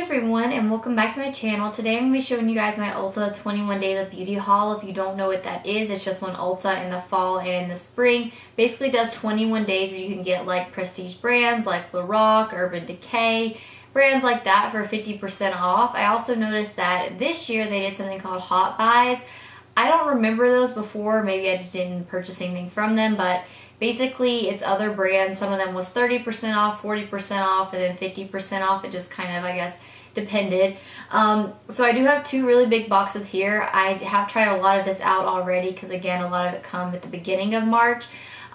everyone, and welcome back to my channel. Today I'm going to be showing you guys my Ulta 21 Days of Beauty haul. If you don't know what that is, it's just when Ulta in the fall and in the spring basically does 21 days where you can get like prestige brands like Lorac, Urban Decay, brands like that for 50% off. I also noticed that this year they did something called Hot Buys. I don't remember those before, maybe I just didn't purchase anything from them, but basically it's other brands. Some of them was 30% off, 40% off, and then 50% off. It just kind of, I guess, depended. So I do have two really big boxes here. I have tried a lot of this out already because, again, a lot of it come at the beginning of March.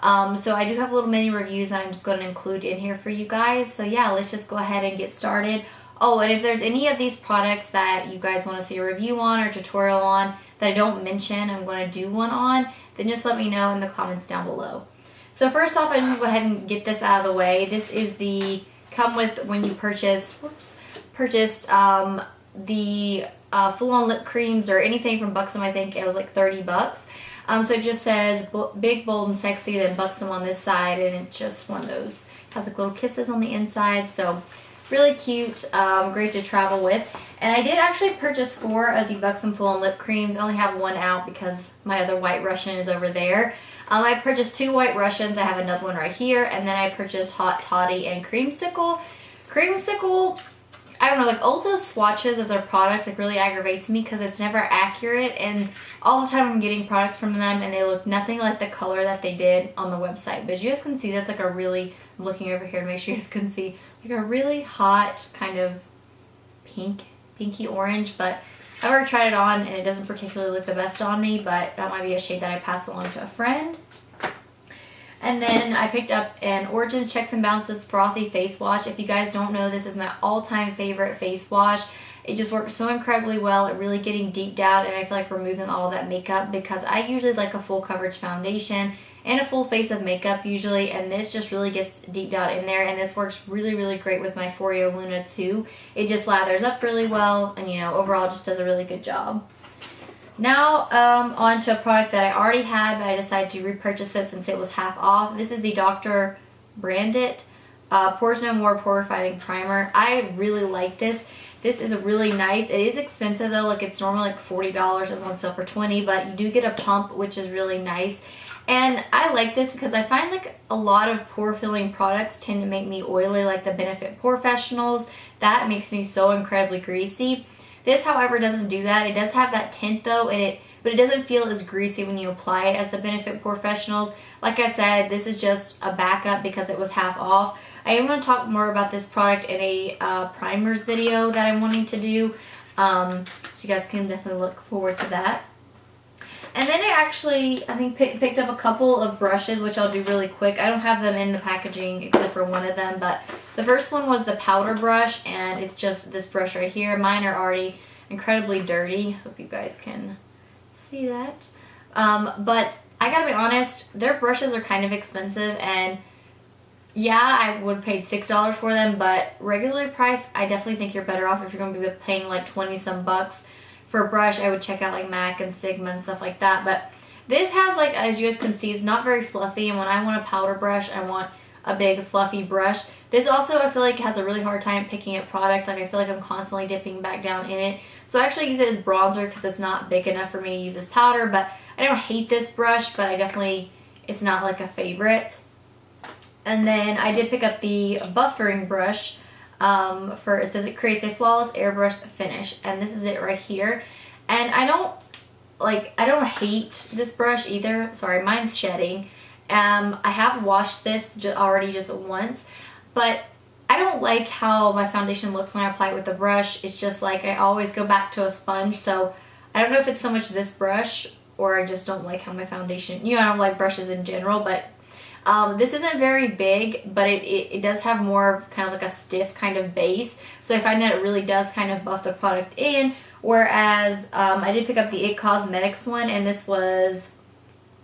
So I do have little mini reviews that I'm just going to include in here for you guys. So yeah, let's just go ahead and get started. Oh, and if there's any of these products that you guys want to see a review on or tutorial on that I don't mention, I'm going to do one on, then just let me know in the comments down below. So first off, I just want to go ahead and get this out of the way. This is the come with when you purchased the full-on lip creams or anything from Buxom. I think it was like 30 bucks. So it just says big, bold, and sexy, then Buxom on this side, and it's just one of those, has like little kisses on the inside. So really cute, great to travel with. And I did actually purchase 4 of the Buxom full-on lip creams. I only have one out because my other White Russian is over there. I purchased 2 White Russians. I have another one right here. And then I purchased Hot Toddy and Creamsicle. Creamsicle, I don't know, like Ulta's swatches of their products like really aggravates me because it's never accurate. And all the time I'm getting products from them and they look nothing like the color that they did on the website. But as you guys can see, that's like a really, I'm looking over here to make sure you guys can see, like a really hot kind of pinky orange. But I've already tried it on and it doesn't particularly look the best on me, but that might be a shade that I pass along to a friend. And then I picked up an Origins Checks and Balances Frothy Face Wash. If you guys don't know, this is my all-time favorite face wash. It just works so incredibly well at really getting deep down, and I feel like removing all of that makeup because I usually like a full coverage foundation and a full face of makeup usually, and this just really gets deep down in there, and this works really, really great with my Foreo Luna too. It just lathers up really well, and you know, overall just does a really good job. Now on to a product that I already had, but I decided to repurchase it since it was half off. This is the Dr. Brandit Pores No More Pore Refining Primer. I really like this. This is really nice. It is expensive though, like it's normally like $40. It's on sale for $20, but you do get a pump, which is really nice. And I like this because I find like a lot of pore filling products tend to make me oily, like the Benefit Porefessionals. That makes me so incredibly greasy. This, however, doesn't do that. It does have that tint though, but it doesn't feel as greasy when you apply it as the Benefit Porefessionals. Like I said, this is just a backup because it was half off. I am going to talk more about this product in a primers video that I'm wanting to do. So you guys can definitely look forward to that. And then I think picked up a couple of brushes, which I'll do really quick. I don't have them in the packaging except for one of them, but the first one was the powder brush, and it's just this brush right here. Mine are already incredibly dirty. Hope you guys can see that. But I gotta be honest, their brushes are kind of expensive, and yeah, I would have paid $6 for them, but regularly priced, I definitely think you're better off if you're gonna be paying like 20 some bucks. For a brush, I would check out like MAC and Sigma and stuff like that. But this has, like, as you guys can see, it's not very fluffy. And when I want a powder brush, I want a big fluffy brush. This also, I feel like, has a really hard time picking at product. Like, I feel like I'm constantly dipping back down in it. So I actually use it as bronzer because it's not big enough for me to use as powder. But I don't hate this brush, but it's not like a favorite. And then I did pick up the buffering brush. It says it creates a flawless airbrush finish, and this is it right here. And I don't hate this brush either. Sorry, mine's shedding. I have washed this already just once, but I don't like how my foundation looks when I apply it with the brush. It's just like I always go back to a sponge, so I don't know if it's so much this brush or I just don't like how my foundation, I don't like brushes in general, but this isn't very big, but it does have more kind of like a stiff kind of base. So I find that it really does kind of buff the product in. Whereas I did pick up the IT Cosmetics one, and this was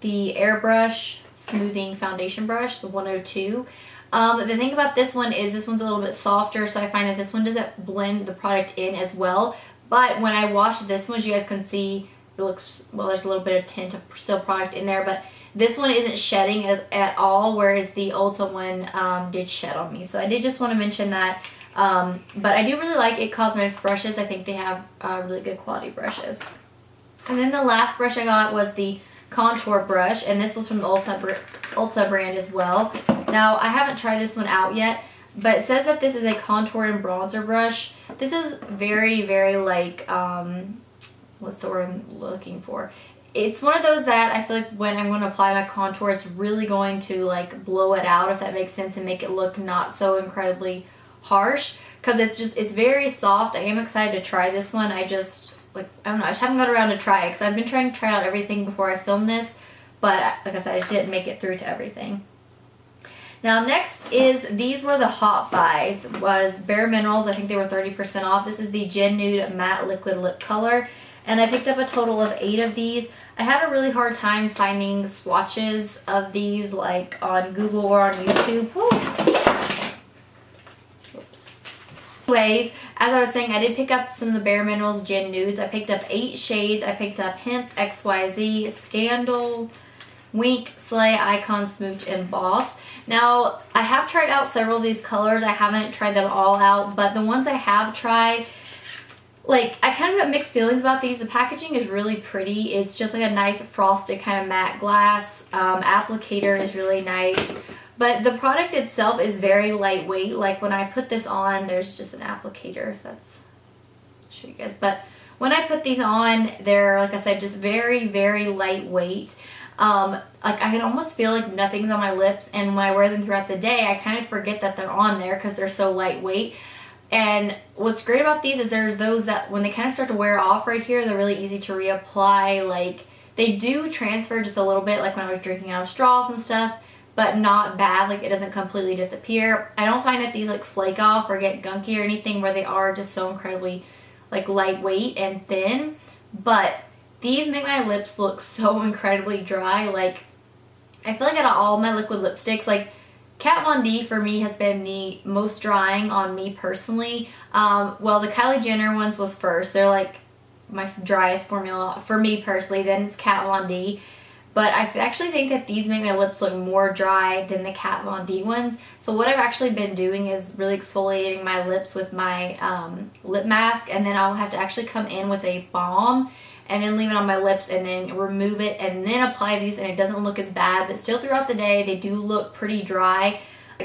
the Airbrush Smoothing Foundation Brush, the 102. The thing about this one is this one's a little bit softer, so I find that this one doesn't blend the product in as well. But when I washed this one, as you guys can see, it looks, well, there's a little bit of tint of still product in there, but this one isn't shedding at all, whereas the Ulta one did shed on me. So I did just want to mention that But I do really like It Cosmetics brushes. I think they have really good quality brushes. And then the last brush I got was the contour brush, and this was from the Ulta brand as well. Now, I haven't tried this one out yet, but it says that this is a contour and bronzer brush. This is very, very like, what's the word I'm looking for? It's one of those that I feel like when I'm going to apply my contour, it's really going to like blow it out, if that makes sense, and make it look not so incredibly harsh, because it's very soft. I am excited to try this one. I just don't know, I just haven't got around to try it because I've been trying to try out everything before I filmed this, but like I said, I just didn't make it through to everything. Now next is, these were the hot buys, was Bare Minerals. I think they were 30% off. This is the Gen Nude Matte Liquid Lip Color, and I picked up a total of 8 of these. I had a really hard time finding swatches of these like on Google or on YouTube. Anyways, as I was saying, I did pick up some of the Bare Minerals Gen Nudes. I picked up 8 shades. I picked up Hemp, XYZ, Scandal, Wink, Slay, Icon, Smooch, and Boss. Now, I have tried out several of these colors. I haven't tried them all out, but the ones I have tried, like, I kind of got mixed feelings about these. The packaging is really pretty. It's just like a nice frosted kind of matte glass. Applicator is really nice. But the product itself is very lightweight. Like when I put this on, there's just an applicator. That's, I'll show you guys. But when I put these on, they're, like I said, just very, very lightweight. Like I can almost feel like nothing's on my lips. And when I wear them throughout the day, I kind of forget that they're on there because they're so lightweight. And what's great about these is there's those that when they kind of start to wear off right here, they're really easy to reapply. Like they do transfer just a little bit, like when I was drinking out of straws and stuff, but not bad. Like it doesn't completely disappear. I don't find that these like flake off or get gunky or anything, where they are just so incredibly like lightweight and thin. But these make my lips look so incredibly dry. Like I feel like out of all my liquid lipsticks, like Kat Von D for me has been the most drying on me personally. Well, the Kylie Jenner ones was first. They're like my driest formula for me personally. Then it's Kat Von D. But I actually think that these make my lips look more dry than the Kat Von D ones. So what I've actually been doing is really exfoliating my lips with my lip mask. And then I'll have to actually come in with a balm and then leave it on my lips and then remove it and then apply these, and it doesn't look as bad. But still throughout the day, they do look pretty dry.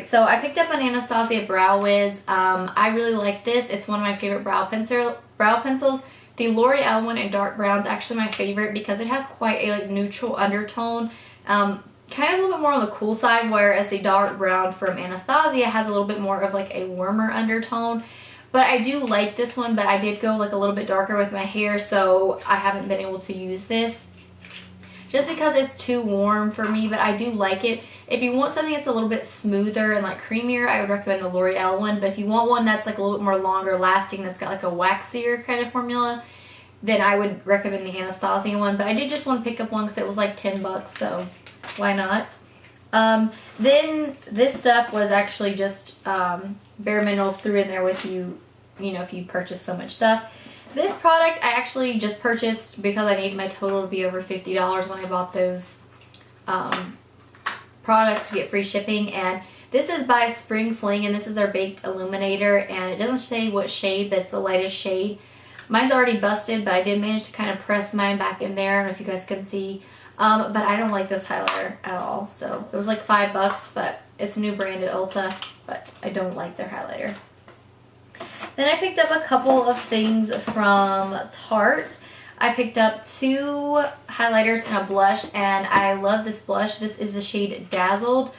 So I picked up an Anastasia Brow Wiz. I really like this. It's one of my favorite brow pencils. The L'Oreal one in dark brown is actually my favorite because it has quite a like neutral undertone. Kind of a little bit more on the cool side, whereas the dark brown from Anastasia has a little bit more of like a warmer undertone. But I do like this one, but I did go like a little bit darker with my hair, so I haven't been able to use this just because it's too warm for me, but I do like it. If you want something that's a little bit smoother and like creamier, I would recommend the L'Oreal one. But if you want one that's like a little bit more longer lasting, that's got like a waxier kind of formula, then I would recommend the Anastasia one. But I did just want to pick up one because it was like 10 bucks, so why not? Then this stuff was actually just Bare Minerals threw in there with you, you know, if you purchase so much stuff. This product I actually just purchased because I needed my total to be over $50 when I bought those products to get free shipping. And this is by Spring Fling, and this is their Baked Illuminator, and it doesn't say what shade, but it's the lightest shade. Mine's already busted, but I did manage to kind of press mine back in there. I don't know if you guys can see. But I don't like this highlighter at all. So it was like $5, but it's a new brand at Ulta, but I don't like their highlighter. Then I picked up a couple of things from Tarte. I picked up 2 highlighters and a blush, and I love this blush. This is the shade Dazzled,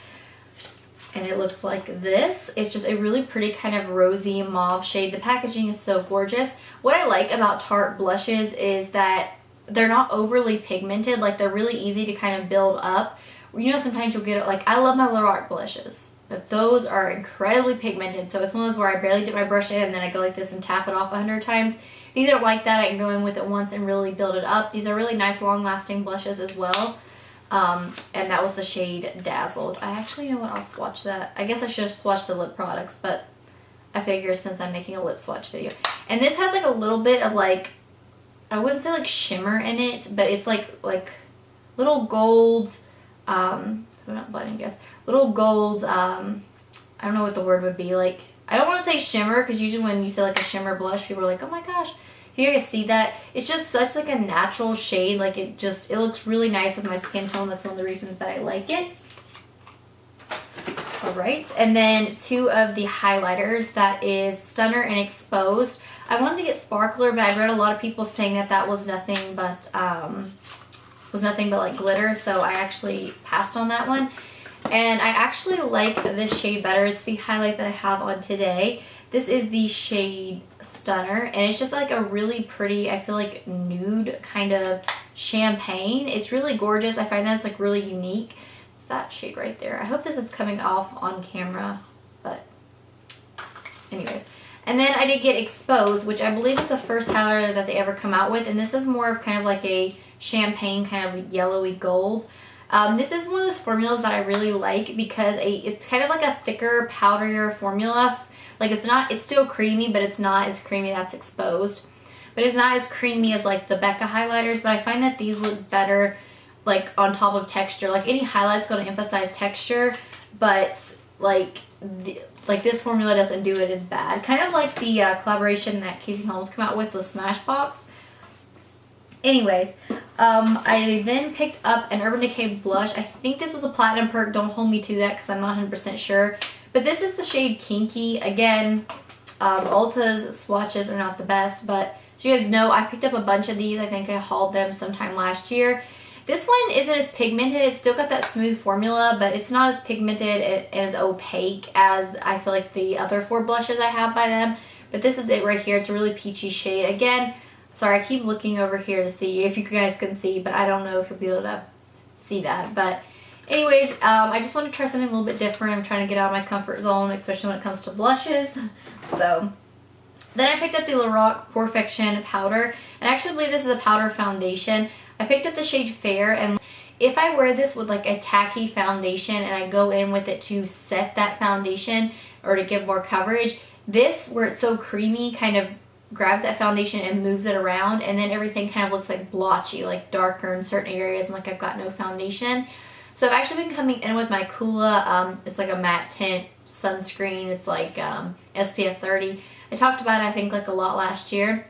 and it looks like this. It's just a really pretty kind of rosy mauve shade. The packaging is so gorgeous. What I like about Tarte blushes is that they're not overly pigmented. Like, they're really easy to kind of build up. You know, sometimes you'll get, like, I love my Lorac blushes, but those are incredibly pigmented. So it's one of those where I barely dip my brush in and then I go like this and tap it off 100 times. These aren't like that. I can go in with it once and really build it up. These are really nice long-lasting blushes as well. And that was the shade Dazzled. I actually, you know what, I'll swatch that. I guess I should have swatched the lip products, but I figure since I'm making a lip swatch video. And this has like a little bit of like, I wouldn't say like shimmer in it, but it's like little gold, I'm not blending, guess. Little gold, I don't know what the word would be, like I don't want to say shimmer, because usually when you say like a shimmer blush, people are like, oh my gosh. You guys see that? It's just such like a natural shade. Like it looks really nice with my skin tone. That's one of the reasons that I like it. Alright, and then 2 of the highlighters. That is Stunner and Exposed. I wanted to get Sparkler, but I read a lot of people saying that that was nothing but like glitter, so I actually passed on that one. And I actually like this shade better. It's the highlight that I have on today. This is the shade Stunner, and it's just like a really pretty, I feel like nude kind of champagne. It's really gorgeous. I find that it's like really unique. It's that shade right there. I hope this is coming off on camera, but anyways. And then I did get Exposed, which I believe is the first highlighter that they ever come out with, and this is more of kind of like a champagne kind of yellowy gold. This is one of those formulas that I really like because it's kind of like a thicker, powderier formula. Like it's still creamy, but it's not as creamy. That's Exposed. But it's not as creamy as like the Becca highlighters, but I find that these look better like on top of texture. Like any highlight's going to emphasize texture, but like this formula doesn't do it as bad. Kind of like the collaboration that Casey Holmes came out with Smashbox. Anyways, I then picked up an Urban Decay blush. I think this was a Platinum Perk. Don't hold me to that because I'm not 100% sure. But this is the shade Kinky. Again, Ulta's swatches are not the best, but as you guys know, I picked up a bunch of these. I think I hauled them sometime last year. This one isn't as pigmented. It's still got that smooth formula, but it's not as pigmented and as opaque as I feel like the other 4 blushes I have by them. But this is it right here. It's a really peachy shade. Again, sorry, I keep looking over here to see if you guys can see, but I don't know if you'll be able to see that. But anyways, I just want to try something a little bit different. I'm trying to get out of my comfort zone, especially when it comes to blushes. So then I picked up the Lorac Perfection powder, and I actually believe this is a powder foundation. I picked up the shade Fair, and if I wear this with like a tacky foundation and I go in with it to set that foundation or to give more coverage, this, where it's so creamy, kind of grabs that foundation and moves it around, and then everything kind of looks like blotchy, like darker in certain areas, and like I've got no foundation. So I've actually been coming in with my Kula, it's like a matte tint sunscreen. It's like SPF 30. I talked about it, I think, like a lot last year.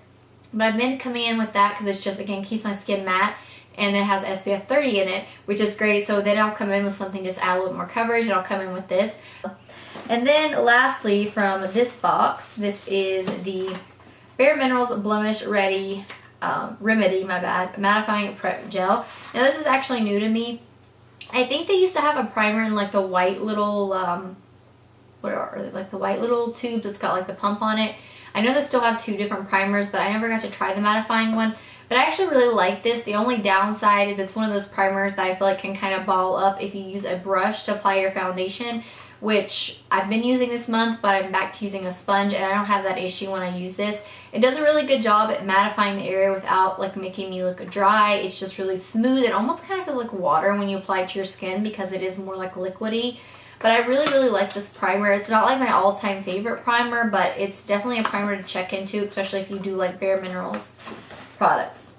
But I've been coming in with that because it's just, again, keeps my skin matte, and it has SPF 30 in it, which is great. So then I'll come in with something, just add a little more coverage, and I'll come in with this. And then lastly, from this box, this is the Bare Minerals Blemish Remedy, mattifying prep gel. Now this is actually new to me. I think they used to have a primer in like the white little, like the white little tube that's got like the pump on it. I know they still have 2 different primers, but I never got to try the mattifying one. But I actually really like this. The only downside is it's one of those primers that I feel like can kind of ball up if you use a brush to apply your foundation, which I've been using this month, but I'm back to using a sponge, and I don't have that issue when I use this. It does a really good job at mattifying the area without like making me look dry. It's just really smooth. It almost kind of feels like water when you apply it to your skin because it is more like liquidy. But I really, really like this primer. It's not like my all-time favorite primer, but it's definitely a primer to check into, especially if you do like Bare Minerals products.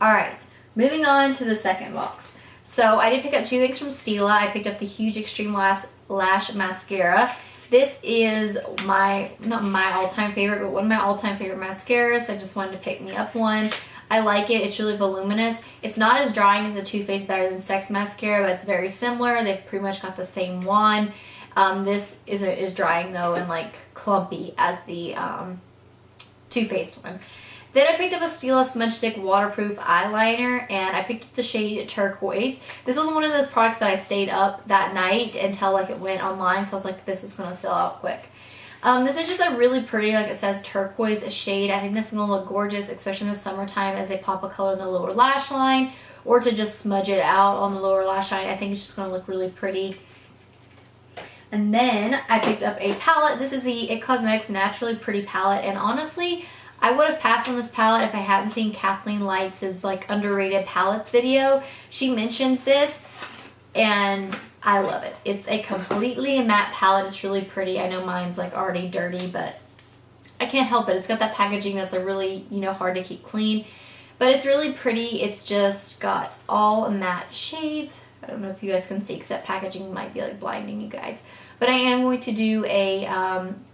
Alright, moving on to the second box. So I did pick up 2 things from Stila. I picked up the Huge Extreme Lash Mascara. This is not my all-time favorite, but one of my all-time favorite mascaras. So I just wanted to pick me up one. I like it. It's really voluminous. It's not as drying as the Too Faced Better Than Sex mascara, but it's very similar. They've pretty much got the same wand. This is drying though and like clumpy as the Too Faced one. Then I picked up a Stila Smudge Stick Waterproof Eyeliner, and I picked up the shade Turquoise. This was one of those products that I stayed up that night until like it went online, so I was like, this is going to sell out quick. This is just a really pretty, like it says, turquoise shade. I think this is going to look gorgeous, especially in the summertime as they pop a color in the lower lash line, or to just smudge it out on the lower lash line. I think it's just going to look really pretty. And then I picked up a palette. This is the IT Cosmetics Naturally Pretty palette, and honestly, I would have passed on this palette if I hadn't seen Kathleen Lights' like underrated palettes video. She mentions this, and I love it. It's a completely matte palette. It's really pretty. I know mine's like already dirty, but I can't help it. It's got that packaging that's a really, hard to keep clean. But it's really pretty. It's just got all matte shades. I don't know if you guys can see because that packaging might be like blinding you guys. But I am going to do a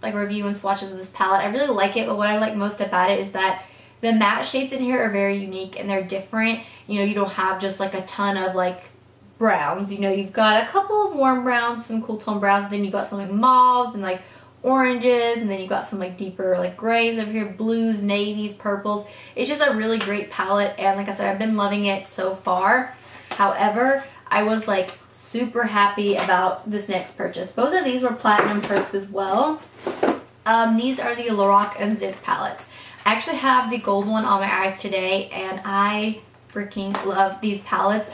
like review and swatches of this palette. I really like it, but what I like most about it is that the matte shades in here are very unique and they're different. You know, you don't have just like a ton of like browns. You know, you've got a couple of warm browns, some cool tone browns, and then you've got some like mauves and like oranges, and then you've got some like deeper like grays over here, blues, navies, purples. It's just a really great palette, and like I said, I've been loving it so far. However, I was like super happy about this next purchase. Both of these were platinum perks as well. These are the Lorac Unzipped palettes. I actually have the gold one on my eyes today, and I freaking love these palettes.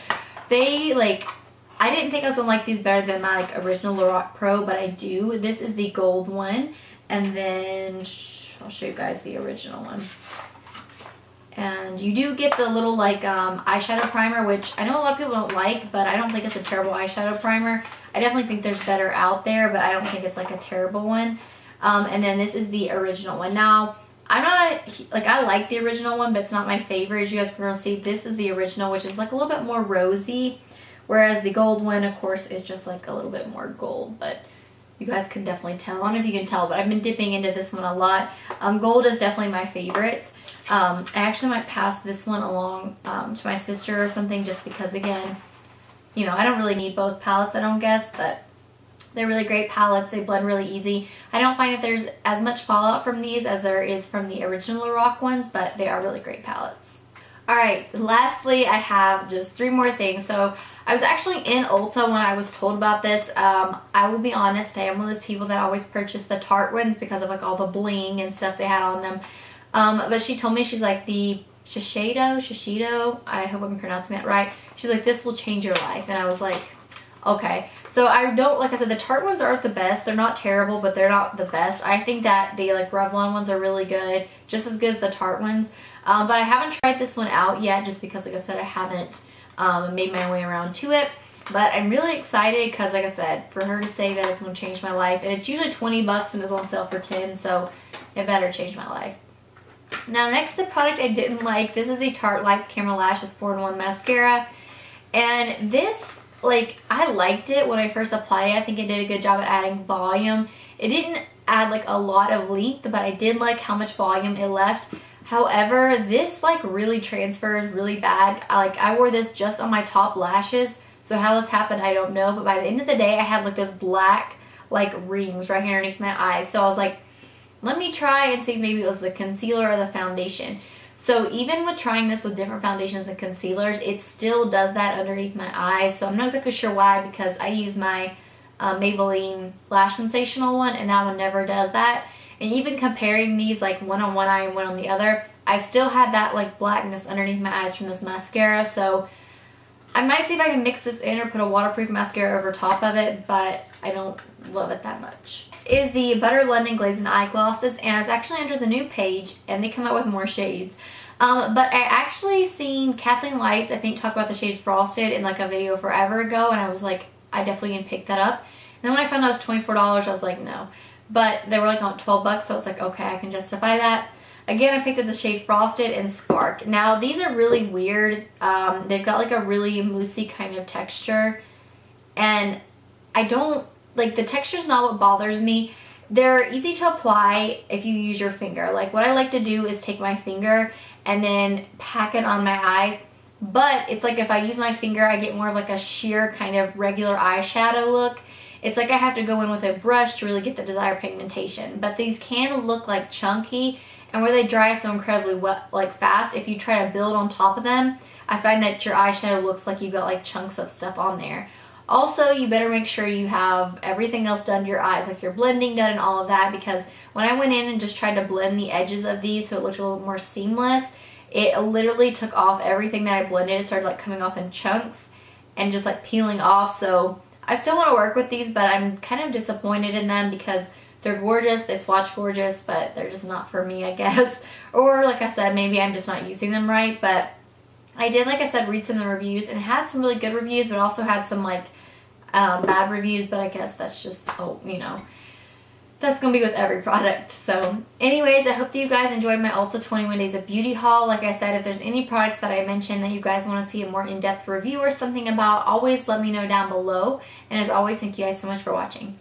They like, I didn't think I was gonna like these better than my like original Lorac Pro, but I do. This is the gold one, and then I'll show you guys the original one. And you do get the little like eyeshadow primer, which I know a lot of people don't like, but I don't think it's a terrible eyeshadow primer. I definitely think there's better out there, but I don't think it's like a terrible one. And then this is the original one. Now, I'm not like, I like the original one, but it's not my favorite. As you guys can really see, this is the original, which is like a little bit more rosy, whereas the gold one, of course, is just like a little bit more gold. But you guys can definitely tell. I don't know if you can tell, but I've been dipping into this one a lot. Gold is definitely my favorite. I actually might pass this one along to my sister or something, just because, again, you know, I don't really need both palettes, I don't guess, but they're really great palettes. They blend really easy. I don't find that there's as much fallout from these as there is from the original Lorac ones, but they are really great palettes. Alright, lastly, I have just 3 more things. So I was actually in Ulta when I was told about this. I will be honest, I am one of those people that always purchase the Tarte ones because of like all the bling and stuff they had on them. But she told me, she's like, the Shiseido, I hope I'm pronouncing that right. She's like, this will change your life. And I was like, okay. So I don't, like I said, the Tarte ones aren't the best. They're not terrible, but they're not the best. I think that the like Revlon ones are really good, just as good as the Tarte ones. But I haven't tried this one out yet, just because, like I said, I haven't made my way around to it. But I'm really excited because, like I said, for her to say that it's going to change my life. And it's usually 20 bucks and it's on sale for 10, so it better change my life. Now, next is a product I didn't like. This is the Tarte Lights Camera Lashes 4-in-1 Mascara. And this, like, I liked it when I first applied it. I think it did a good job at adding volume. It didn't add, like, a lot of length, but I did like how much volume it left. However, this, like, really transfers really bad. I wore this just on my top lashes. So how this happened, I don't know. But by the end of the day, I had, like, this black, like, rings right here underneath my eyes. So I was like, let me try and see if maybe it was the concealer or the foundation. So even with trying this with different foundations and concealers, it still does that underneath my eyes. So I'm not exactly sure why, because I use my Maybelline Lash Sensational one, and that one never does that. And even comparing these, like one on one eye and one on the other, I still had that like blackness underneath my eyes from this mascara. So I might see if I can mix this in or put a waterproof mascara over top of it, but I don't love it that much. Next is the Butter London Glazed Eye Glosses, and I was actually under the new page, and they come out with more shades. But I actually seen Kathleen Lights, I think, talk about the shade Frosted in like a video forever ago, and I was like, I definitely need to pick that up. And then when I found out it was $24, I was like, no. But they were like on 12 bucks, so it's like, okay, I can justify that. Again, I picked up the shade Frosted and Spark. Now, these are really weird. They've got like a really moussey kind of texture. And I don't, like, the texture's not what bothers me. They're easy to apply if you use your finger. Like, what I like to do is take my finger and then pack it on my eyes. But it's like if I use my finger, I get more of like a sheer kind of regular eyeshadow look. It's like I have to go in with a brush to really get the desired pigmentation. But these can look like chunky, and where they dry so incredibly like fast, if you try to build on top of them, I find that your eyeshadow looks like you got like chunks of stuff on there. Also, you better make sure you have everything else done to your eyes, like your blending done and all of that, because when I went in and just tried to blend the edges of these so it looked a little more seamless, it literally took off everything that I blended. It started like coming off in chunks and just like peeling off. So I still want to work with these, but I'm kind of disappointed in them because they're gorgeous, they swatch gorgeous, but they're just not for me, I guess. Or like I said, maybe I'm just not using them right. But I did, like I said, read some of the reviews, and it had some really good reviews, but also had some like bad reviews. But I guess that's just, oh, you know, That's going to be with every product. So anyways, I hope that you guys enjoyed my Ulta 21 Days of Beauty haul. Like I said, if there's any products that I mentioned that you guys want to see a more in-depth review or something about, always let me know down below. And as always, thank you guys so much for watching.